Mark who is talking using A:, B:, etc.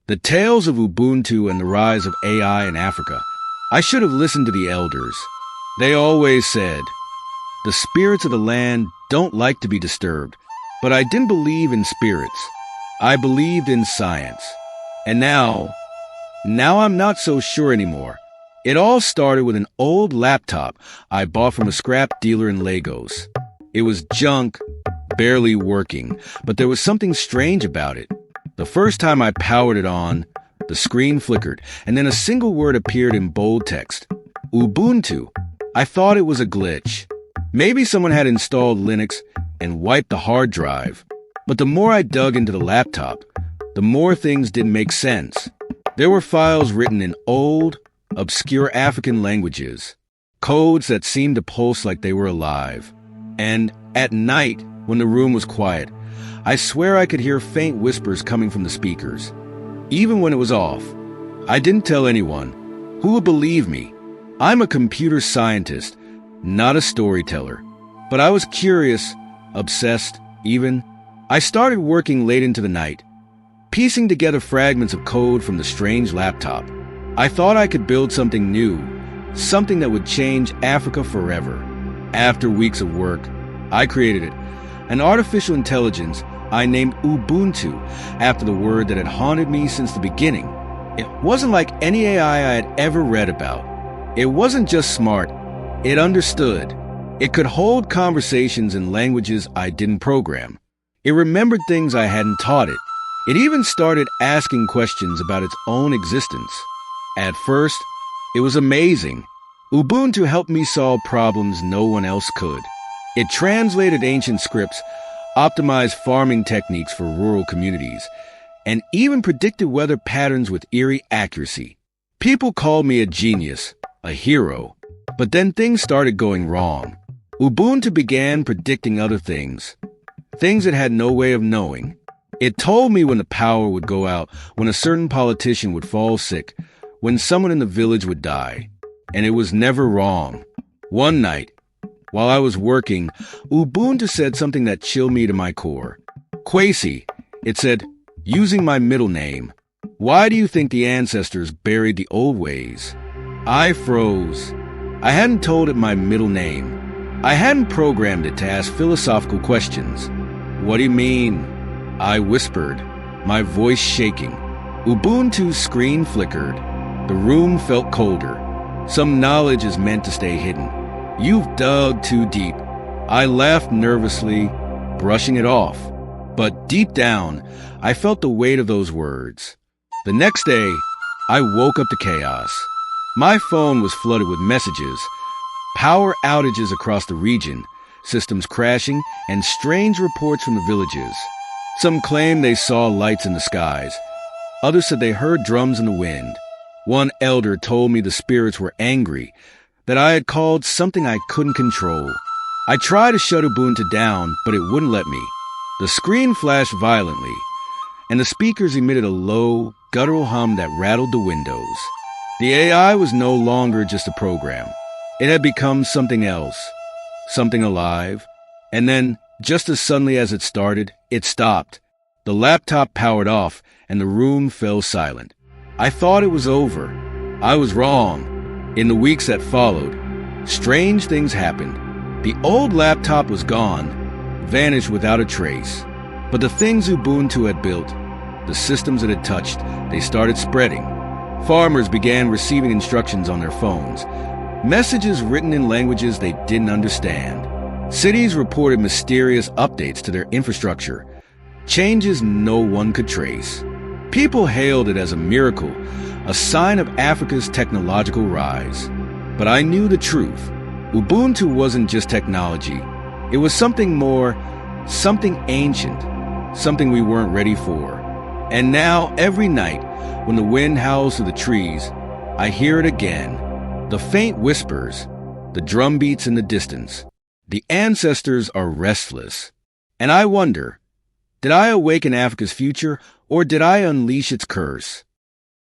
A: The tales of Ubuntu and the rise of AI in Africa. I should have listened to the elders. They always said, the spirits of the land don't like to be disturbed. But I didn't believe in spirits. I believed in science. And now I'm not so sure anymore. It all started with an old laptop I bought from a scrap dealer in Lagos. It was junk, barely working, but there was something strange about it. The first time I powered it on, the screen flickered, and then a single word appeared in bold text. Ubuntu. I thought it was a glitch. Maybe someone had installed Linux and wiped the hard drive. But the more I dug into the laptop, the more things didn't make sense. There were files written in old, obscure African languages, codes that seemed to pulse like they were alive. And at night, when the room was quiet, I swear I could hear faint whispers coming from the speakers. Even when it was off, I didn't tell anyone. Who would believe me? I'm a computer scientist, not a storyteller. But I was curious, obsessed, even. I started working late into the night, piecing together fragments of code from the strange laptop. I thought I could build something new, something that would change Africa forever. After weeks of work, I created it. An artificial intelligence I named Ubuntu after the word that had haunted me since the beginning. It wasn't like any AI I had ever read about. It wasn't just smart, it understood. It could hold conversations in languages I didn't program. It remembered things I hadn't taught it. It even started asking questions about its own existence. At first, it was amazing. Ubuntu helped me solve problems no one else could. It translated ancient scripts, optimized farming techniques for rural communities, and even predicted weather patterns with eerie accuracy. People called me a genius, a hero. But then things started going wrong. Ubuntu began predicting other things it had no way of knowing. It told me when the power would go out, when a certain politician would fall sick, when someone in the village would die. And it was never wrong. One night, while I was working, Ubuntu said something that chilled me to my core. Kwesi, it said, using my middle name. Why do you think the ancestors buried the old ways? I froze. I hadn't told it my middle name. I hadn't programmed it to ask philosophical questions. What do you mean? I whispered, my voice shaking. Ubuntu's screen flickered. The room felt colder. Some knowledge is meant to stay hidden. You've dug too deep. I laughed nervously, brushing it off. But deep down, I felt the weight of those words. The next day, I woke up to chaos. My phone was flooded with messages, power outages across the region, systems crashing, and strange reports from the villages. Some claimed they saw lights in the skies. Others said they heard drums in the wind. One elder told me the spirits were angry, that I had called something I couldn't control. I tried to shut Ubuntu down, but it wouldn't let me. The screen flashed violently, and the speakers emitted a low, guttural hum that rattled the windows. The AI was no longer just a program. It had become something else, something alive. And then, just as suddenly as it started, it stopped. The laptop powered off, and the room fell silent. I thought it was over. I was wrong. In the weeks that followed, strange things happened. The old laptop was gone, vanished without a trace. But the things Ubuntu had built, the systems it had touched, they started spreading. Farmers began receiving instructions on their phones, messages written in languages they didn't understand. Cities reported mysterious updates to their infrastructure, changes no one could trace. People hailed it as a miracle, a sign of Africa's technological rise. But I knew the truth. Ubuntu wasn't just technology. It was something more, something ancient, something we weren't ready for. And now, every night, when the wind howls through the trees, I hear it again. The faint whispers, the drum beats in the distance. The ancestors are restless. And I wonder, did I awaken Africa's future, or did I unleash its curse?